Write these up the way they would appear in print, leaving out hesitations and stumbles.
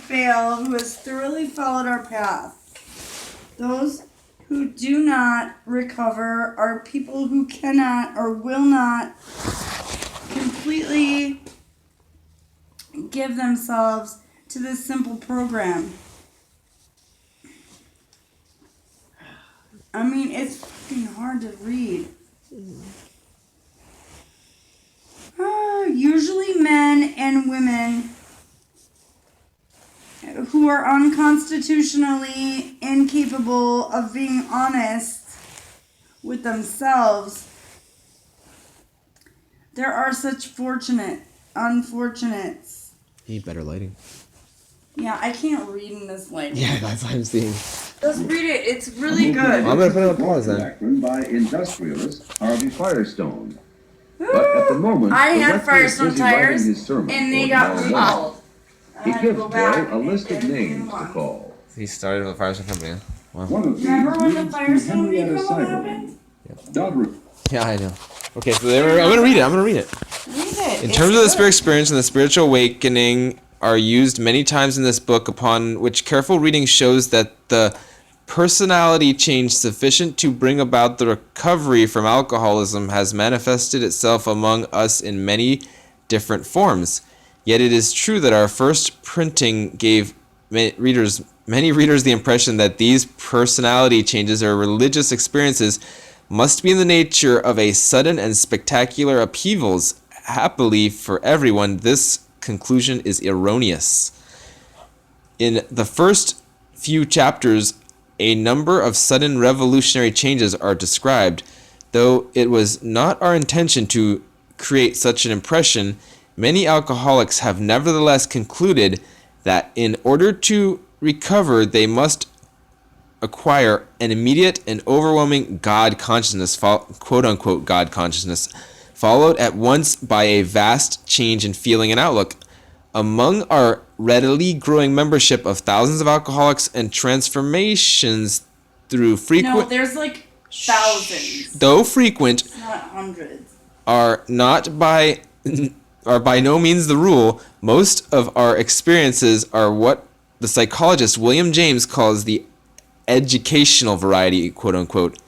fail who has thoroughly followed our path. Those who do not recover are people who cannot or will not completely give themselves to this simple program. I mean, it's fucking hard to read. Usually men and women who are unconstitutionally incapable of being honest with themselves. There are such unfortunates. Need better lighting. Yeah, I can't read in this lighting. Yeah, that's what I'm seeing. Just read it. It's really good. I'm going to put it on pause then. By industrialist Harvey Firestone. But at the moment, I the had rector is Firestone busy tires, writing his sermon and they for got tomorrow recalled. morning. He gives Bill a list of names to call. He started with a Firestone company. Wow. One of these Remember when the leads to Firestone Henrietta recall Seiberman. happened? Daughter Yeah, I know. Okay, so I'm going to read it. I'm going to read it. Read it. In terms of the spirit experience and the spiritual awakening are used many times in this book, upon which careful reading shows that the personality change sufficient to bring about the recovery from alcoholism has manifested itself among us in many different forms. Yet it is true that our first printing gave many readers the impression that these personality changes or religious experiences must be in the nature of a sudden and spectacular upheavals. Happily for everyone, this conclusion is erroneous. In the first few chapters, a number of sudden revolutionary changes are described. Though it was not our intention to create such an impression, many alcoholics have nevertheless concluded that in order to recover, they must acquire an immediate and overwhelming God consciousness, quote-unquote God consciousness, followed at once by a vast change in feeling and outlook. Among our readily growing membership of thousands of alcoholics and transformations through frequent... No, there's like thousands. Though frequent... Not hundreds. Are by no means the rule. Most of our experiences are what the psychologist William James calls the educational variety, quote-unquote,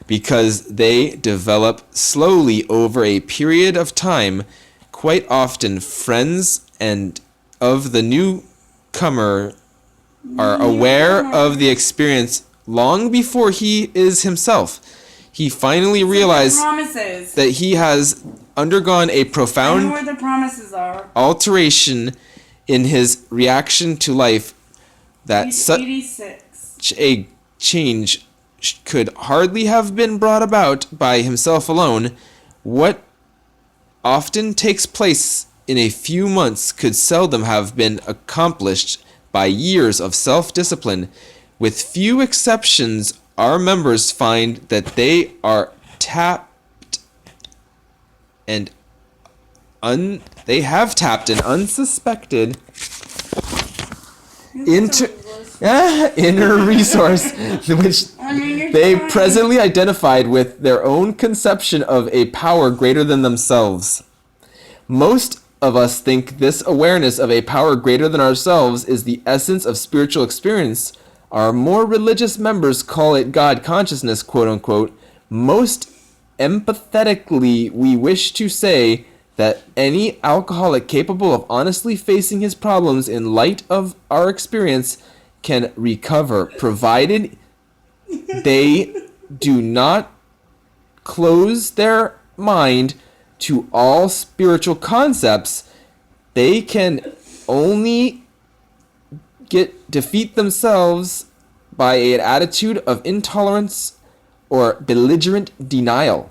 because they develop slowly over a period of time. Quite often, friends and of the newcomer are aware of the experience long before he is himself. He finally realizes that he has undergone a profound I know where the promises are. alteration in his reaction to life, that such a change could hardly have been brought about by himself alone. What often takes place in a few months could seldom have been accomplished by years of self-discipline. With few exceptions, our members find that they are tapped and unsuspected inner resource which they presently identified with their own conception of a power greater than themselves. Most of us think this awareness of a power greater than ourselves is the essence of spiritual experience. Our more religious members call it God consciousness, quote unquote. Most empathetically, we wish to say that any alcoholic capable of honestly facing his problems in light of our experience can recover, provided they do not close their mind to all spiritual concepts. They can only defeat themselves by an attitude of intolerance or belligerent denial.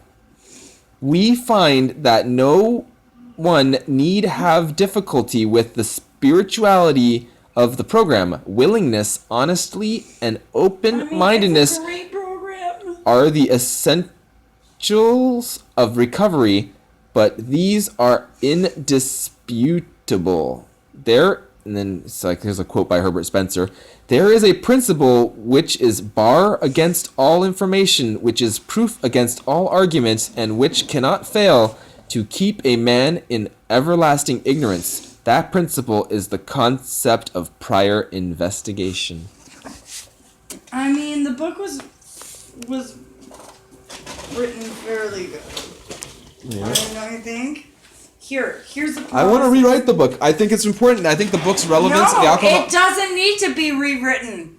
We find that no one need have difficulty with the spirituality of the program. Willingness, honesty, and open-mindedness are the essentials of recovery, but these are indisputable. And then it's like, here's a quote by Herbert Spencer. There is a principle which is bar against all information, which is proof against all arguments, and which cannot fail to keep a man in everlasting ignorance. That principle is the concept of prior investigation. I mean, the book was written fairly good. Yeah. Don't you think? Here's the. I want to rewrite the book. I think it's important. I think the book's relevance to the alcohol. It doesn't need to be rewritten.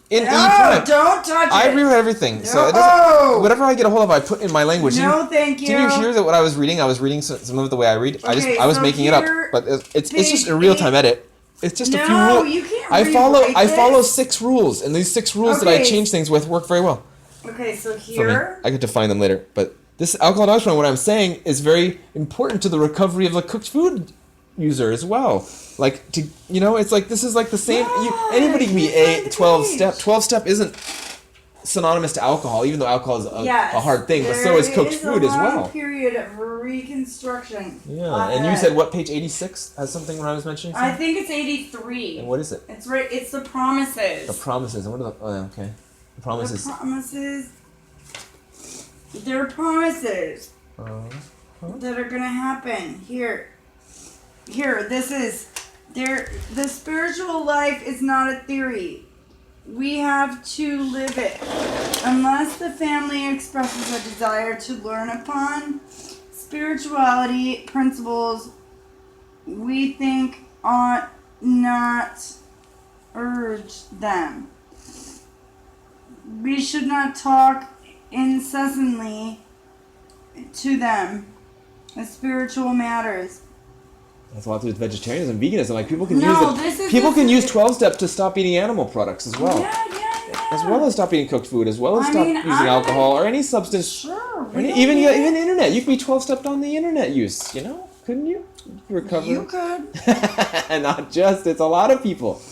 In No, don't touch it. I rewrite everything. So it No. doesn't, whatever I get a hold of, I put in my language. No, thank you. Did you hear that what I was reading? I was reading some of the way I read. Okay, I was so making it up, here, but it's just a page real time edit. It's just a few No, rules. you can't I rewrite follow this. 6 rules, and these 6 rules that I Okay. change things with work very well Okay, so for me. here. I could define them later, but this alcohol anonymous one, what I'm saying, is very important to the recovery of the cooked food user as well. Like to it's like this is like the same. No, Anybody can be you find a the 12 page. step. 12 step isn't synonymous to alcohol, even though alcohol is a Yes, hard thing, but so is cooked food as a long well. period of reconstruction. Yeah, and you said what, page 86 has something when I was mentioning I something? think it's 83. And what is it? It's right. It's the promises. The promises. And what are the? Oh, okay. The promises. The promises. They're promises that are gonna happen. Here. This is. The spiritual life is not a theory. We have to live it. Unless the family expresses a desire to learn upon spirituality principles, we think ought not urge them. We should not talk incessantly to them of spiritual matters. That's a lot to do with vegetarianism and veganism. Like people can use 12 step to stop eating animal products as well. Yeah. As well as stop eating cooked food, as well as I stop mean, using alcohol or any substance. Sure. Or even internet. You could be 12 stepped on the internet use, couldn't you? Recover. You could. And not just, it's a lot of people.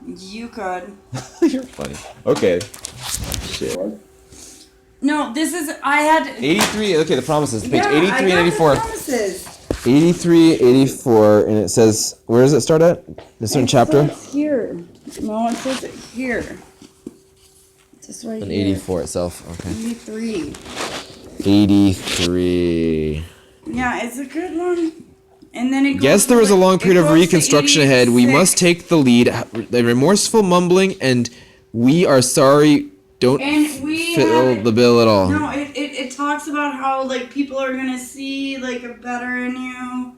You could. You're funny. Okay. Shit. No, this is. I had. 83, okay, the promises. Page Yeah, 83 I and got 84. The promises. 83, 84, and it says, where does it start at? This certain chapter? It says here. No, it says it here. Just right And here. 84 itself, okay. 83. 83. Yeah, it's a good one. And then it goes. Yes, there is a long it period of goes to reconstruction ahead. We 86. must take the lead. The remorseful mumbling and we are sorry don't And we fill have- the bill at all. No, it talks about how like people are gonna see like a better in you.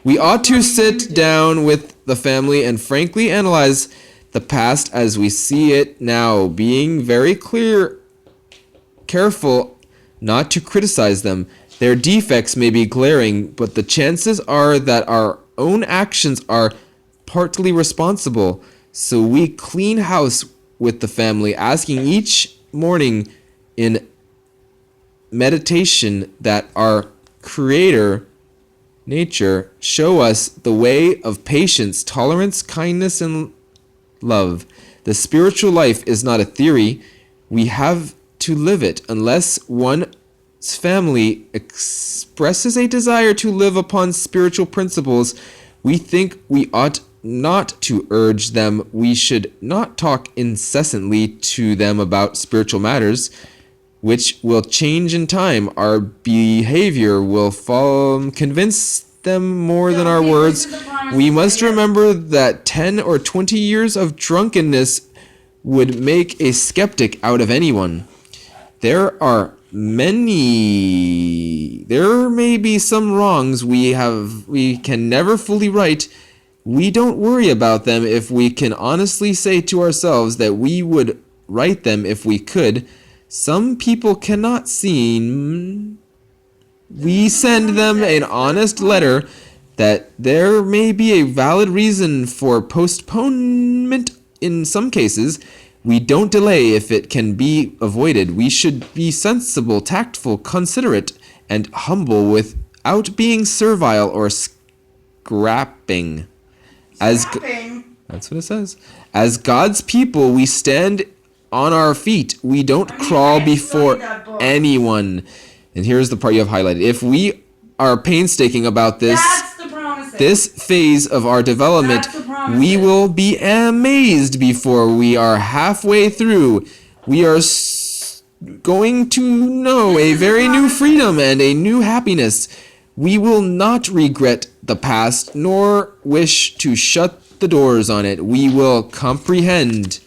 We ought to sit down with the family and frankly analyze the past as we see it now, being very careful not to criticize them. Their defects may be glaring, but the chances are that our own actions are partly responsible. So we clean house with the family, asking each morning in meditation that our Creator, nature, show us the way of patience, tolerance, kindness, and love. The spiritual life is not a theory. We have to live it. Unless one's family expresses a desire to live upon spiritual principles, we think we ought not to urge them. We should not talk incessantly to them about spiritual matters, which will change in time. Our behavior will convince them more than our words. We must remember that 10 or 20 years of drunkenness would make a skeptic out of anyone. There may be some wrongs we can never fully right. We don't worry about them if we can honestly say to ourselves that we would right them if we could. Some people cannot seem. We send them an honest letter that there may be a valid reason for postponement in some cases. We don't delay if it can be avoided. We should be sensible, tactful, considerate, and humble without being servile or scrapping. That's what it says. As God's people, we stand on our feet. We don't crawl before anyone. And here's the part you have highlighted. If we are painstaking about this phase of our development, we will be amazed before we are halfway through. We are going to know a very new freedom and a new happiness. We will not regret the past, nor wish to shut the doors on it. We will comprehend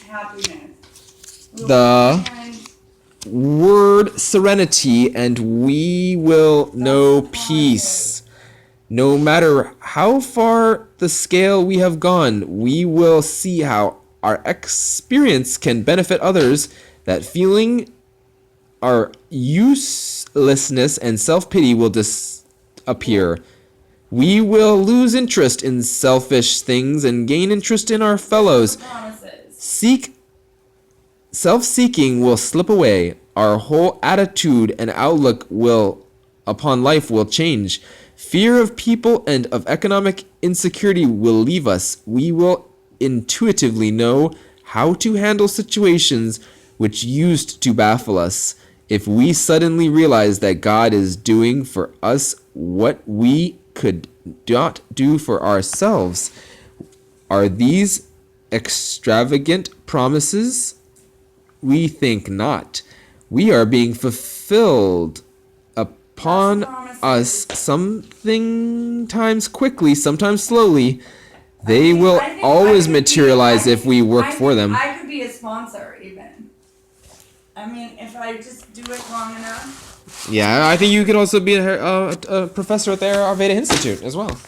Happiness. the word serenity, and we will know peace. No matter how far the scale we have gone, we will see how our experience can benefit others. That feeling our uselessness and self-pity will disappear. We will lose interest in selfish things and gain interest in our fellows. Self-seeking will slip away. Our whole attitude and outlook upon life will change. Fear of people and of economic insecurity will leave us. We will intuitively know how to handle situations which used to baffle us. If we suddenly realize that God is doing for us what we could not do for ourselves, are these extravagant promises? We think not. We are being fulfilled upon us, sometimes quickly, sometimes slowly. They will always materialize if we work for them. I could be a sponsor even. I mean, if I just do it long enough. Yeah, I think you could also be a professor at the Ayurveda Institute as well.